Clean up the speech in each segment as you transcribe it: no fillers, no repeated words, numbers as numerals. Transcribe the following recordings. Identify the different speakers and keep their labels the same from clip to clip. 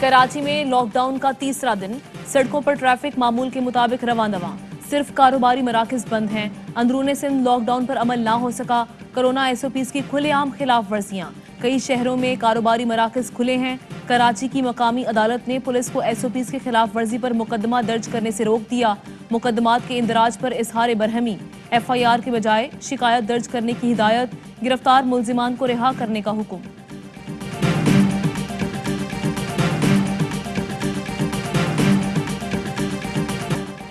Speaker 1: कराची में लॉकडाउन का तीसरा दिन, सड़कों पर ट्रैफिक मामूल के मुताबिक रवानवा। सिर्फ कारोबारी मराकज बंद हैं। अंदरूने सिंध लॉकडाउन पर अमल ना हो सका। कोरोना SOPs की खुलेआम खिलाफ वर्जियां। कई शहरों में कारोबारी मराकज खुले हैं। कराची की मकामी अदालत ने पुलिस को SOPs की खिलाफ वर्जी पर मुकदमा दर्ज करने से रोक दिया। मुकदमात के इंदराज पर इजहार बरहमी, FIR के बजाय शिकायत दर्ज करने की हिदायत। गिरफ्तार मुल्जिमान को रिहा करने का हुक्म।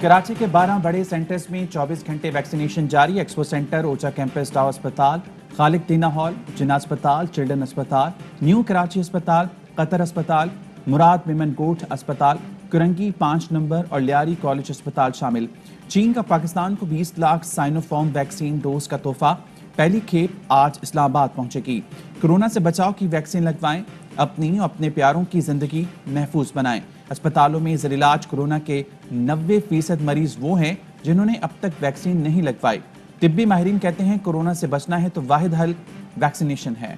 Speaker 2: कराची के 12 बड़े सेंटर्स में 24 घंटे वैक्सीनेशन जारी। Expo centre, Ocha campus, tower अस्पताल, खालिक दीना हॉल, जिन्ना अस्पताल, चिल्ड्रन अस्पताल, न्यू कराची अस्पताल, कतर अस्पताल, मुराद मेमन गोठ अस्पताल, कुरंगी 5 नंबर और लियारी कॉलेज अस्पताल शामिल। चीन का पाकिस्तान को 20 लाख साइनोफॉर्म वैक्सीन डोज का तोहफा। पहली खेप आज इस्लामाबाद पहुंचेगी। कोरोना से बचाव की वैक्सीन लगवाएं, अपनी और अपने प्यारों की जिंदगी महफूज बनाएं। अस्पतालों में ज़रिलाज कोरोना के 90% मरीज वो हैं जिन्होंने अब तक वैक्सीन नहीं लगवाई। तिब्बी माहिरीन कहते हैं कोरोना से बचना है तो वाहिद हल वैक्सीनेशन है।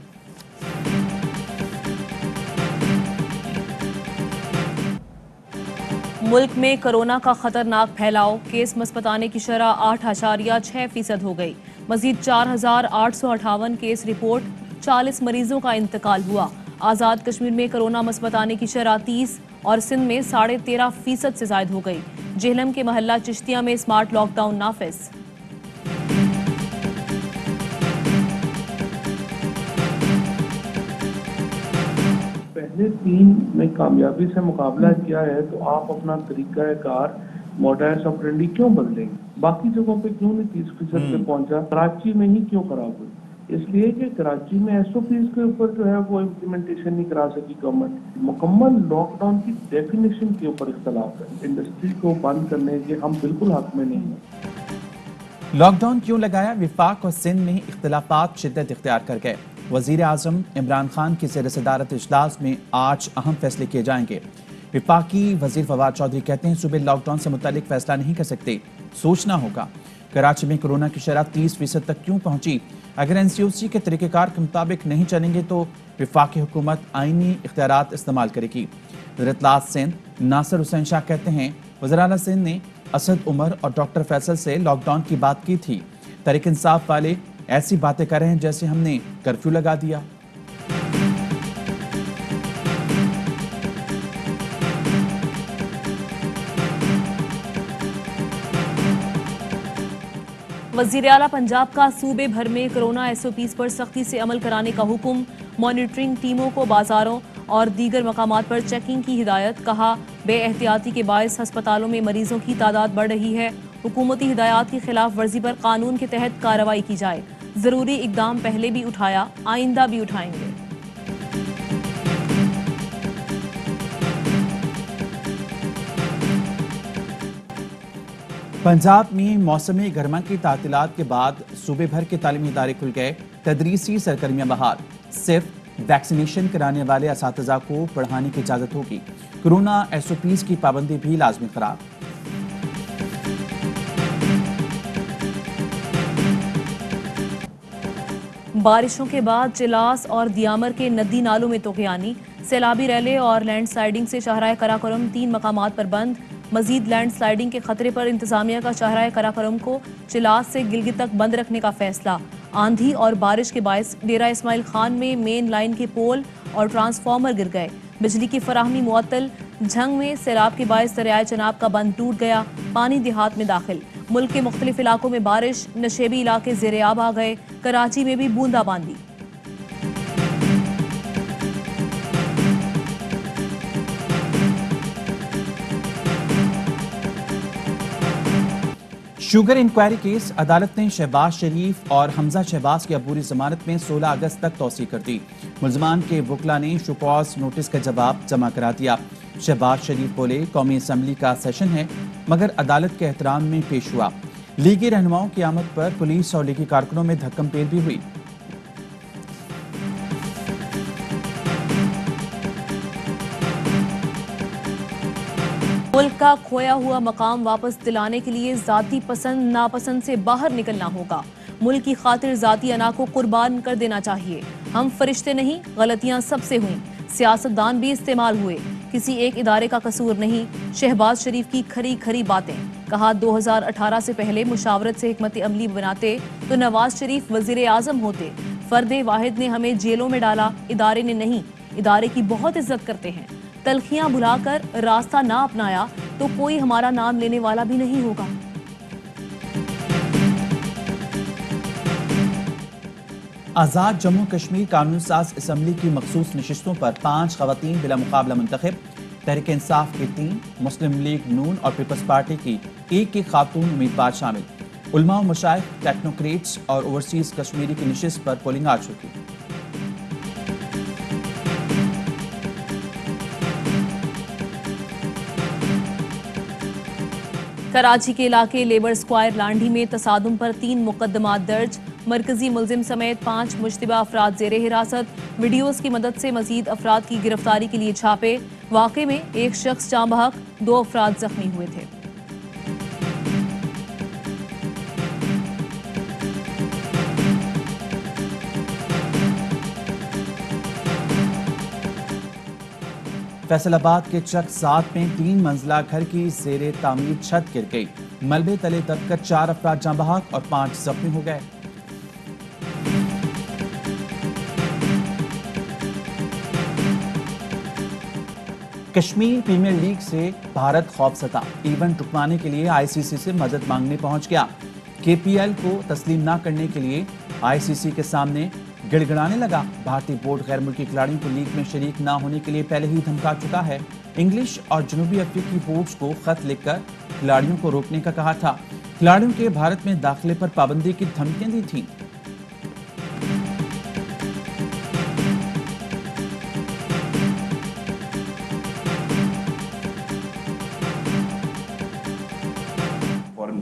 Speaker 1: मुल्क में कोरोना का खतरनाक फैलाव, केस मस्बताने की शरह 8.6% हो गई। मजीद 4,858 केस रिपोर्ट, 40 मरीजों का इंतकाल हुआ। आज़ाद कश्मीर में कोरोना मस्बताने की शरह 30 और सिंध में 13.5% से जायद हो गई। जेहलम के महल्ला चिश्तिया में स्मार्ट लॉकडाउन नाफिज।
Speaker 3: पहले 3 में कामयाबी से मुकाबला किया है तो आप अपना तरीका कार मोडास ऑपरेंडी क्यों बदलेंगे? बाकी जगहों पे क्यों नहीं 30% पे पहुंचा? कराची में ही क्यों खराब हुई? इसलिए कि कराची में SOPs के ऊपर जो है वो इम्प्लीमेंटेशन नहीं करा सकी गवर्नमेंट। मुकम्मल लॉकडाउन की डेफिनेशन के ऊपर इख्तलाफ है। इंडस्ट्री को बंद करने के हम बिल्कुल हक में नहीं हैं।
Speaker 2: लॉकडाउन क्यों लगाया? विफाक और सिंध में इख्तलाफात शिद्दत इख्तियार कर गए। वजीर आजम इमरान खान की ज़ेर सदारत इजलास में आज अहम फैसले किए जाएंगे। विफाकी वजीर फवाद चौधरी कहते हैं सूबे लॉकडाउन से मुतालिक फैसला नहीं कर सकते, सोचना होगा। कराची में कोरोना की शरह 30% तक क्यों पहुंची? अगर NCOC के तरीक़ेकार के मुताबिक नहीं चलेंगे तो विफाकी हुकूमत आईनी इख्तियारात इस्तेमाल करेगी। वज़ीर इत्तलात सिंध नासिर हुसैन शाह कहते हैं वज़ीर आला सिंध ने असद उमर और डॉक्टर फैसल से लॉकडाउन की बात की थी। तहरीक इंसाफ वाले ऐसी बातें कर रहे हैं जैसे हमने कर्फ्यू लगा दिया।
Speaker 1: वज़ीर आला पंजाब का सूबे भर में कोरोना SOPs पर सख्ती से अमल कराने का हुक्म। मॉनिटरिंग टीमों को बाजारों और दीगर मकामात पर चेकिंग की हिदायत। कहा बेएहतियाती के बायस अस्पतालों में मरीजों की तादाद बढ़ रही है। हुकूमती हिदायत की खिलाफ वर्जी पर कानून के तहत कार्रवाई की जाए। जरूरी इकदाम पहले भी उठाया, आइंदा भी उठाएंगे।
Speaker 2: पंजाब में मौसमी गर्मा की तातीलात के बाद सूबे भर के तालीमी इदारे खुल गए। तदरीसी सरगर्मियां बहाल। सिर्फ वैक्सीनेशन कराने वाले असातिज़ा को पढ़ाने की इजाज़त होगी। कोरोना SOPs की पाबंदी भी लाजमी करार।
Speaker 1: बारिशों के बाद चिलास और दियामर के नदी नालों में तोगयानी। सैलाबी रैले और लैंडस्लाइडिंग से शाहराह कराकोरम 3 मकामात पर बंद। मजीद लैंडस्लाइडिंग के खतरे पर इंतजामिया का शाहराह कराकोरम को चिलास से गिलगित तक बंद रखने का फैसला। आंधी और बारिश के बायस डेरा इस्माइल खान में मेन लाइन के पोल और ट्रांसफार्मर गिर गए। बिजली की फराहमी मुअत्तल। झंग में सैलाब के बायस दरियाए चनाब का बंद टूट गया। पानी देहात में दाखिल। मुल्क के मुख्तलिफ इलाकों में बारिश, नशेबी इलाके ज़ेर-ए-आब आ गए। कराची में भी बूंदाबांदी।
Speaker 2: शुगर इंक्वायरी केस, अदालत ने शहबाज शरीफ और हमजा शहबाज की अबूरी जमानत में 16 अगस्त तक तौसीह कर दी। मुल्ज़मान के वकला ने शोकॉज नोटिस का जवाब जमा करा दिया। शहबाज शरीफ बोले कौमी असम्बली का सेशन है मगर अदालत के एहतराम में पेश हुआ। लीगी रहनुमाओं की आमद पर पुलिस और लीगी कारकुनों में धक्कम-पेल भी हुई।
Speaker 1: मुल्क का खोया हुआ मकाम वापस दिलाने के लिए जाती पसंद नापसंद से बाहर निकलना होगा। मुल्क की खातिर जाती अना को कुर्बान कर देना चाहिए। हम फरिश्ते नहीं, गलतियां सबसे हुई। सियासतदान भी इस्तेमाल हुए। किसी एक इदारे का कसूर नहीं। शहबाज शरीफ की खरी खरी बातें। कहा 2018 से पहले मुशावरत से हिकमत अमली बनाते तो नवाज शरीफ वजीर आजम होते। फर्दे वाहिद ने हमें जेलों में डाला, इदारे ने नहीं। इदारे की बहुत इज्जत करते हैं। तलखियां भुलाकर रास्ता ना अपनाया तो कोई हमारा नाम लेने वाला भी नहीं होगा।
Speaker 2: आज़ाद जम्मू कश्मीर कानून साज असम्बली की मखसूस नशिस्तों पर 5 खवातीन बिला मुकाबला मुंतखब। तहरीक इंसाफ की 3, मुस्लिम लीग नून और पीपल्स पार्टी की 1 खातून उम्मीदवार शामिल। उलमा और मशाइख, टेक्नोक्रेट्स और ओवरसीज कश्मीरी की नशिस्त पर पोलिंग आ चुकी।
Speaker 1: कराची के इलाके लेबर स्क्वायर लांडी में तसादुम पर 3 मुकदमात दर्ज। मरकजी मुलजिम समेत 5 मुश्तबा अफराद जेरे हिरासत। वीडियोज की मदद से मजीद अफराद की गिरफ्तारी के लिए छापे। वाक़े में 1 शख्स जाँ बहक, 2 अफराद जख्मी हुए थे।
Speaker 2: फैसलाबाद के चक 7 में 3 मंजिला घर की जेरे तामीर छत गिर गई। मलबे तले दबकर 4 अफराद जाँ बहक और 5 जख्मी हो गए। कश्मीर प्रीमियर लीग से भारत खौफजदा। इवेंट रुकवाने के लिए आईसीसी से मदद मांगने पहुंच गया। केपीएल को तस्लीम न करने के लिए आईसीसी के सामने गिड़गिड़ाने लगा। भारतीय बोर्ड गैर मुल्की खिलाड़ियों को लीग में शरीक न होने के लिए पहले ही धमका चुका है। इंग्लिश और जनूबी अफ्रीकी बोर्ड्स को खत लिखकर खिलाड़ियों को रोकने का कहा था। खिलाड़ियों के भारत में दाखिले पर पाबंदी की धमकियां दी थीं।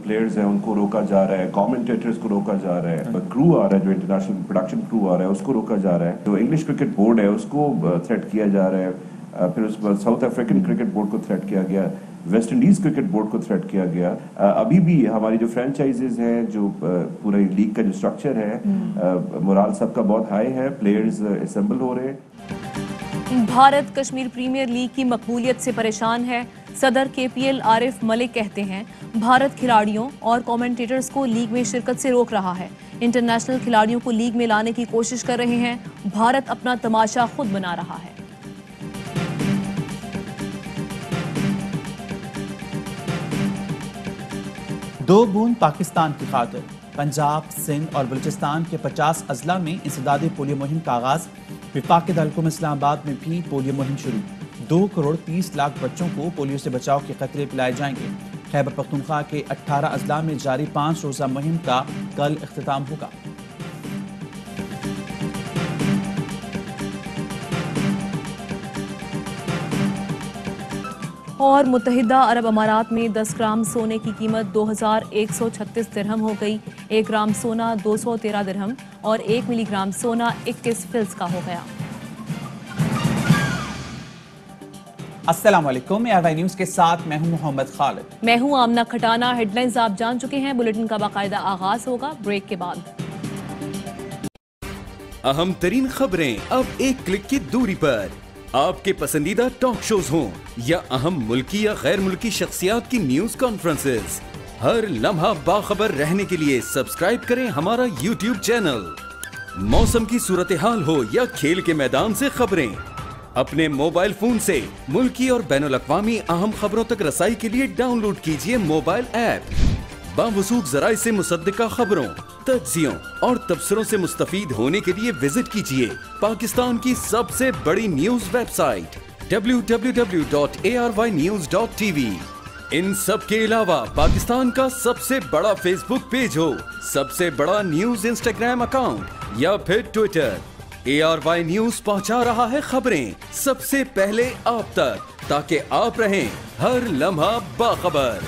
Speaker 4: प्लेयर्स हैं उनको रोका जा रहा है, कमेंटेटर्स को रोका जा रहा है, क्रू आ रहा है जो इंटरनेशनल प्रोडक्शन क्रू आ रहा है उसको रोका जा रहा है। जो इंग्लिश क्रिकेट बोर्ड है उसको थ्रेट किया जा रहा है। फिर उसके बाद साउथ अफ्रीकन क्रिकेट बोर्ड को थ्रेट किया गया, वेस्ट इंडीज क्रिकेट बोर्ड को थ्रेट किया गया। अभी भी हमारी जो फ्रेंचाइजेज हैं, जो पूरे लीग का जो स्ट्रक्चर है, मोराल सबका बहुत हाई है, प्लेयर्स असेंबल हो रहे हैं।
Speaker 1: भारत कश्मीर प्रीमियर लीग की मकबूलियत से परेशान है। सदर केपीएल आरिफ मलिक कहते हैं भारत खिलाड़ियों और कमेंटेटर्स को लीग में शिरकत से रोक रहा है। इंटरनेशनल खिलाड़ियों को लीग में लाने की कोशिश कर रहे हैं। भारत अपना तमाशा खुद बना रहा है।
Speaker 2: दो बूंद पाकिस्तान की खातिर। पंजाब, सिंध और बलूचिस्तान के 50 अजला में इंसदादी पोलियो मुहिम का आगाज। विफाक दारकूम इस्लामाबाद में भी पोलियो मुहिम शुरू। 2 करोड़ 30 लाख बच्चों को पोलियो से बचाव के खतरे पिलाए जाएंगे। खैबर पख्तूनख्वा के 18 अजला में जारी 5 रोजा मुहिम का कल इख्तिताम होगा।
Speaker 1: और मुत्तहिदा अरब अमारात में 10 ग्राम सोने की कीमत 2136 दिरहम हो गई। 1 ग्राम सोना 213 दिरहम और 1 मिलीग्राम सोना 21 फिल्स का हो गया।
Speaker 2: अस्सलाम वालेकुम, ARY न्यूज़ के साथ मैं हूं मोहम्मद खालिद।
Speaker 1: मैं हूं आमना खटाना। हेडलाइंस आप जान चुके हैं। बुलेटिन का बाकायदा आगाज होगा ब्रेक के बाद।
Speaker 5: अहम तरीन खबरें अब एक क्लिक की दूरी पर। आपके पसंदीदा टॉक शोज हों या अहम मुल्की या गैर मुल्की शख्सियात की न्यूज कॉन्फ्रेंसेस, हर लम्हा बाखबर रहने के लिए सब्सक्राइब करें हमारा YouTube चैनल। मौसम की सूरत हाल हो या खेल के मैदान से खबरें, अपने मोबाइल फोन से मुल्की और बैनुल अक़वामी अहम खबरों तक रसाई के लिए डाउनलोड कीजिए मोबाइल ऐप। बावसूख ज़राए से मुसद्दिका खबरों, तज्ज़ियों और तबसरों से मुस्तफीद होने के लिए विजिट कीजिए पाकिस्तान की सबसे बड़ी न्यूज वेबसाइट www.arynews.tv। इन सब के अलावा पाकिस्तान का सबसे बड़ा फेसबुक पेज हो, सबसे बड़ा न्यूज इंस्टाग्राम अकाउंट या फिर ट्विटर, ARY न्यूज पहुंचा रहा है खबरें सबसे पहले आप तक, ताकि आप रहें हर लम्हा बाखबर।